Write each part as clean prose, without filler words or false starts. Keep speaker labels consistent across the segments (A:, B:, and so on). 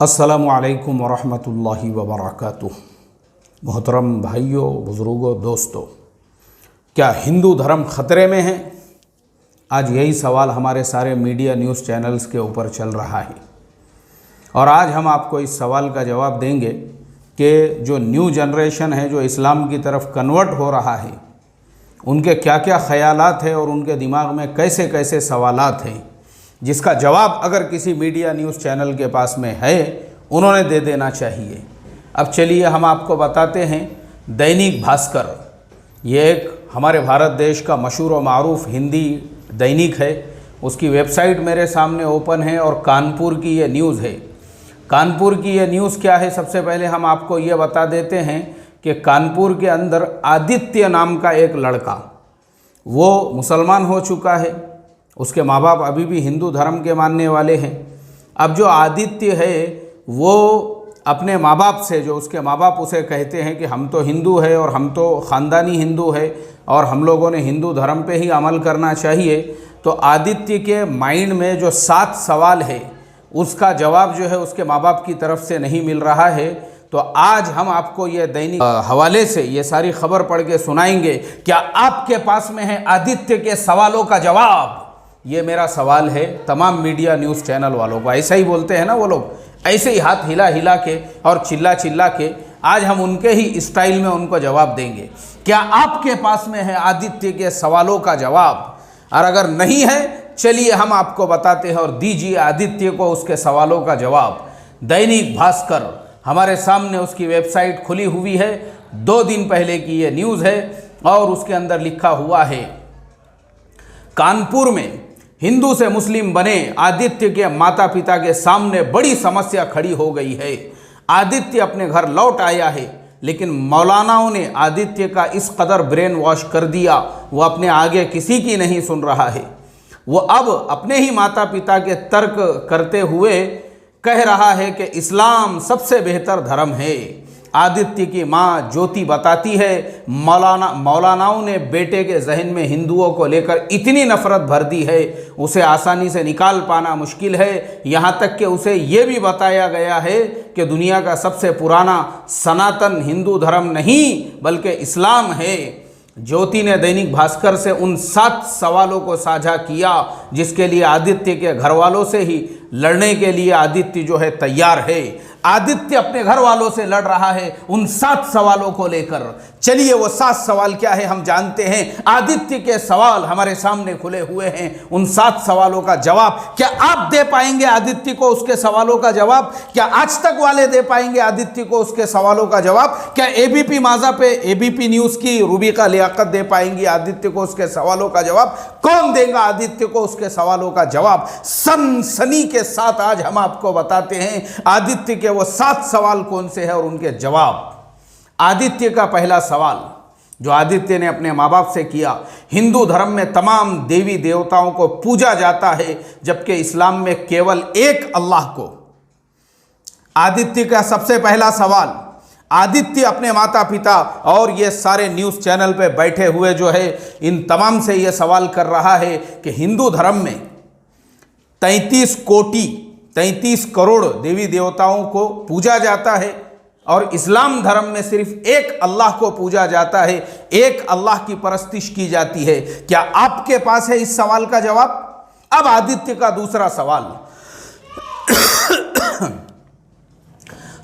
A: अस्सलामुअलैकुम वरहमतुल्लाहि वबरकातुह। मोहतरम भाइयों, बुज़ुर्गों, दोस्तों, क्या हिंदू धर्म ख़तरे में है? आज यही सवाल हमारे सारे मीडिया न्यूज़ चैनल्स के ऊपर चल रहा है और आज हम आपको इस सवाल का जवाब देंगे कि जो न्यू जनरेशन है, जो इस्लाम की तरफ कन्वर्ट हो रहा है, उनके क्या क्या ख़यालात हैं और उनके दिमाग में कैसे कैसे सवालात हैं, जिसका जवाब अगर किसी मीडिया न्यूज़ चैनल के पास में है उन्होंने दे देना चाहिए। अब चलिए हम आपको बताते हैं। दैनिक भास्कर, ये एक हमारे भारत देश का मशहूर व मारूफ हिंदी दैनिक है। उसकी वेबसाइट मेरे सामने ओपन है और कानपुर की ये न्यूज़ है। कानपुर की ये न्यूज़ क्या है, सबसे पहले हम आपको ये बता देते हैं कि कानपुर के अंदर आदित्य नाम का एक लड़का, वो मुसलमान हो चुका है। उसके माँ बाप अभी भी हिंदू धर्म के मानने वाले हैं। अब जो आदित्य है वो अपने माँ बाप से, जो उसके माँ बाप उसे कहते हैं कि हम तो हिंदू है और हम तो ख़ानदानी हिंदू है और हम लोगों ने हिंदू धर्म पे ही अमल करना चाहिए, तो आदित्य के माइंड में जो 7 सवाल है उसका जवाब जो है उसके माँ बाप की तरफ से नहीं मिल रहा है। तो आज हम आपको ये दैनिक हवाले से ये सारी खबर पढ़ के सुनाएंगे। क्या आपके पास में है आदित्य के सवालों का जवाब? ये मेरा सवाल है तमाम मीडिया न्यूज़ चैनल वालों को। ऐसा ही बोलते हैं ना वो लोग, ऐसे ही हाथ हिला हिला के और चिल्ला चिल्ला के आज हम उनके ही स्टाइल में उनको जवाब देंगे। क्या आपके पास में है आदित्य के सवालों का जवाब? और अगर नहीं है, चलिए हम आपको बताते हैं और दीजिए आदित्य को उसके सवालों का जवाब। दैनिक भास्कर, हमारे सामने उसकी वेबसाइट खुली हुई है। 2 दिन पहले की ये न्यूज़ है और उसके अंदर लिखा हुआ है, कानपुर में हिंदू से मुस्लिम बने आदित्य के माता पिता के सामने बड़ी समस्या खड़ी हो गई है। आदित्य अपने घर लौट आया है, लेकिन मौलानाओं ने आदित्य का इस कदर ब्रेन वॉश कर दिया, वो अपने आगे किसी की नहीं सुन रहा है। वो अब अपने ही माता पिता के तर्क करते हुए कह रहा है कि इस्लाम सबसे बेहतर धर्म है। आदित्य की माँ ज्योति बताती है, मौलानाओं ने बेटे के जहन में हिंदुओं को लेकर इतनी नफरत भर दी है, उसे आसानी से निकाल पाना मुश्किल है। यहाँ तक कि उसे ये भी बताया गया है कि दुनिया का सबसे पुराना सनातन हिंदू धर्म नहीं बल्कि इस्लाम है। ज्योति ने दैनिक भास्कर से उन 7 सवालों को साझा किया जिसके लिए आदित्य के घर वालों से ही लड़ने के लिए आदित्य जो है तैयार है। आदित्य अपने घर वालों से लड़ रहा है उन 7 सवालों को लेकर। चलिए वो 7 सवाल क्या है हम जानते हैं। आदित्य के सवाल हमारे सामने खुले हुए हैं। उन 7 सवालों का जवाब क्या आप दे पाएंगे आदित्य को उसके सवालों का जवाब? क्या आज तक वाले दे पाएंगे आदित्य को उसके सवालों का जवाब? क्या एबीपी माज़ा पे एबीपी न्यूज़ की रूबिका लियाकत दे पाएंगी आदित्य को उसके सवालों का जवाब? कौन देगा आदित्य को उसके सवालों का जवाब? सनसनी के साथ आज हम आपको बताते हैं आदित्य के वो 7 सवाल कौन से हैं और उनके जवाब। आदित्य का पहला सवाल जो आदित्य ने अपने माँ बाप से किया, हिंदू धर्म में तमाम देवी देवताओं को पूजा जाता है जबकि इस्लाम में केवल एक अल्लाह को। आदित्य का सबसे पहला सवाल, आदित्य अपने माता पिता और ये सारे न्यूज़ चैनल पे बैठे हुए जो है इन तमाम से ये सवाल कर रहा है कि हिंदू धर्म में 33 करोड़ देवी देवताओं को पूजा जाता है और इस्लाम धर्म में सिर्फ एक अल्लाह को पूजा जाता है, एक अल्लाह की परस्तिश की जाती है। क्या आपके पास है इस सवाल का जवाब? अब आदित्य का दूसरा सवाल,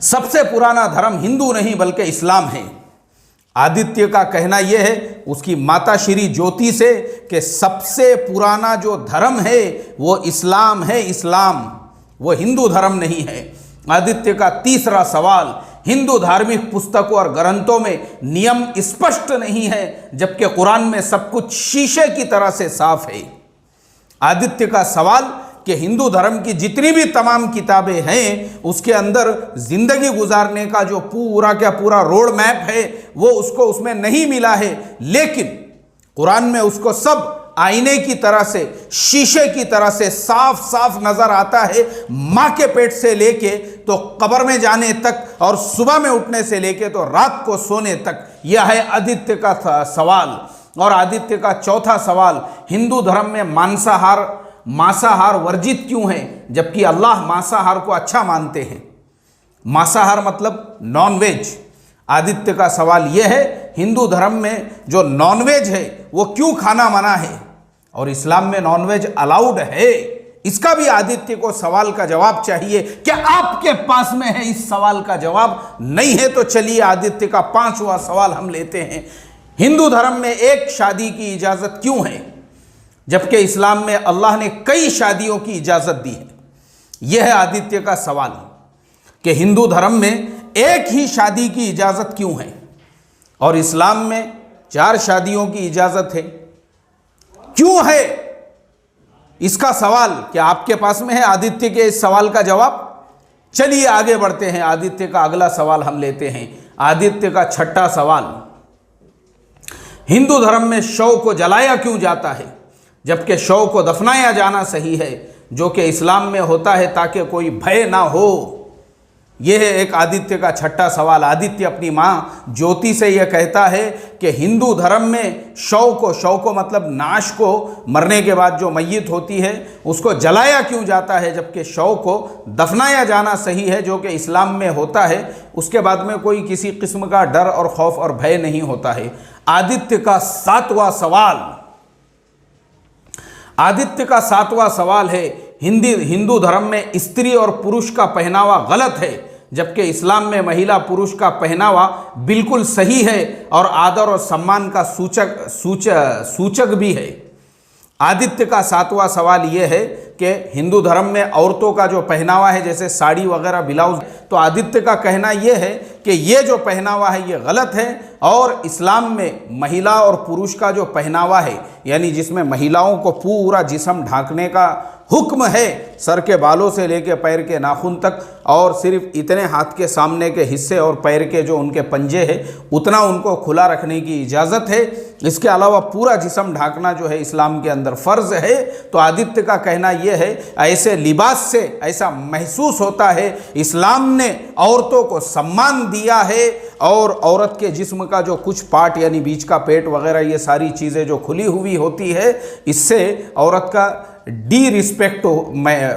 A: सबसे पुराना धर्म हिंदू नहीं बल्कि इस्लाम है। आदित्य का कहना यह है उसकी माता श्री ज्योति से कि सबसे पुराना जो धर्म है वो इस्लाम है, इस्लाम, वो हिंदू धर्म नहीं है। आदित्य का तीसरा सवाल, हिंदू धार्मिक पुस्तकों और ग्रंथों में नियम स्पष्ट नहीं है जबकि कुरान में सब कुछ शीशे की तरह से साफ है। आदित्य का सवाल कि हिंदू धर्म की जितनी भी तमाम किताबें हैं उसके अंदर जिंदगी गुजारने का जो पूरा क्या पूरा रोड मैप है वो उसको उसमें नहीं मिला है, लेकिन कुरान में उसको सब आईने की तरह से, शीशे की तरह से साफ साफ नजर आता है। माँ के पेट से लेके तो कब्र में जाने तक और सुबह में उठने से लेके तो रात को सोने तक, यह है आदित्य का सवाल। और आदित्य का चौथा सवाल, हिंदू धर्म में मांसाहार वर्जित क्यों है जबकि अल्लाह मांसाहार को अच्छा मानते हैं? मांसाहार मतलब नॉनवेज। आदित्य का सवाल यह है, हिंदू धर्म में जो नॉनवेज है वो क्यों खाना मना है और इस्लाम में नॉनवेज अलाउड है? इसका भी आदित्य को सवाल का जवाब चाहिए। क्या आपके पास में है इस सवाल का जवाब? नहीं है तो चलिए आदित्य का 5वां सवाल हम लेते हैं। हिंदू धर्म में एक शादी की इजाजत क्यों है जबकि इस्लाम में अल्लाह ने कई शादियों की इजाजत दी है? यह है आदित्य का सवाल कि हिंदू धर्म में एक ही शादी की इजाजत क्यों है और इस्लाम में 4 शादियों की इजाजत है? क्यों है इसका सवाल क्या आपके पास में है आदित्य के इस सवाल का जवाब? चलिए आगे बढ़ते हैं। आदित्य का अगला सवाल हम लेते हैं। आदित्य का 6ठा सवाल, हिंदू धर्म में शव को जलाया क्यों जाता है जबकि शव को दफनाया जाना सही है, जो कि इस्लाम में होता है ताकि कोई भय ना हो? यह है एक आदित्य का 6ठा सवाल। आदित्य अपनी माँ ज्योति से यह कहता है कि हिंदू धर्म में शव को मतलब नाश को, मरने के बाद जो मैयत होती है उसको जलाया क्यों जाता है जबकि शव को दफनाया जाना सही है, जो कि इस्लाम में होता है। उसके बाद में कोई किसी किस्म का डर और खौफ और भय नहीं होता है। आदित्य का 7वां सवाल, आदित्य का 7वां सवाल है, हिंदू धर्म में स्त्री और पुरुष का पहनावा गलत है जबकि इस्लाम में महिला पुरुष का पहनावा बिल्कुल सही है और आदर और सम्मान का सूचक भी है। आदित्य का 7वां सवाल यह है कि हिंदू धर्म में औरतों का जो पहनावा है जैसे साड़ी वगैरह ब्लाउज, तो आदित्य का कहना यह है कि ये जो पहनावा है ये गलत है और इस्लाम में महिला और पुरुष का जो पहनावा है यानी जिसमें महिलाओं को पूरा जिस्म ढांकने का हुक्म है, सर के बालों से लेकर पैर के नाखून तक, और सिर्फ इतने हाथ के सामने के हिस्से और पैर के जो उनके पंजे हैं उतना उनको खुला रखने की इजाज़त है। इसके अलावा पूरा जिस्म ढांकना जो है इस्लाम के अंदर फ़र्ज़ है। तो आदित्य का कहना यह है, ऐसे लिबास से ऐसा महसूस होता है इस्लाम ने औरतों को सम्मान दिया है और औरत के जिस्म का जो कुछ पार्ट यानी बीच का पेट वगैरह ये सारी चीज़ें जो खुली हुई होती है, इससे औरत का डी रिस्पेक्ट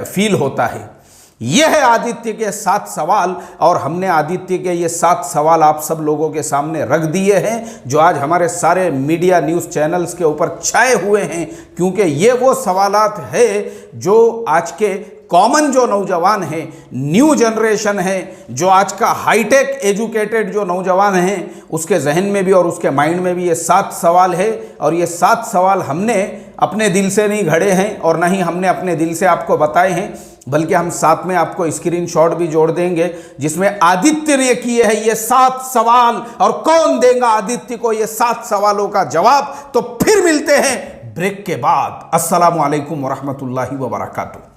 A: फील होता है। यह है आदित्य के 7 सवाल और हमने आदित्य के ये 7 सवाल आप सब लोगों के सामने रख दिए हैं जो आज हमारे सारे मीडिया न्यूज़ चैनल्स के ऊपर छाए हुए हैं, क्योंकि ये वो सवालात है जो आज के कॉमन जो नौजवान हैं, न्यू जनरेशन है, जो आज का हाईटेक एजुकेटेड जो नौजवान हैं, उसके जहन में भी और उसके माइंड में भी ये 7 सवाल है। और ये 7 सवाल हमने अपने दिल से नहीं घड़े हैं और ना ही हमने अपने दिल से आपको बताए हैं, बल्कि हम साथ में आपको स्क्रीनशॉट भी जोड़ देंगे जिसमें आदित्य ने किए हैं ये 7 सवाल और कौन देगा आदित्य को ये 7 सवालों का जवाब। तो फिर मिलते हैं ब्रेक के बाद। अस्सलामु अलैकुम वरहमतुल्लाहि वबरकातुहू।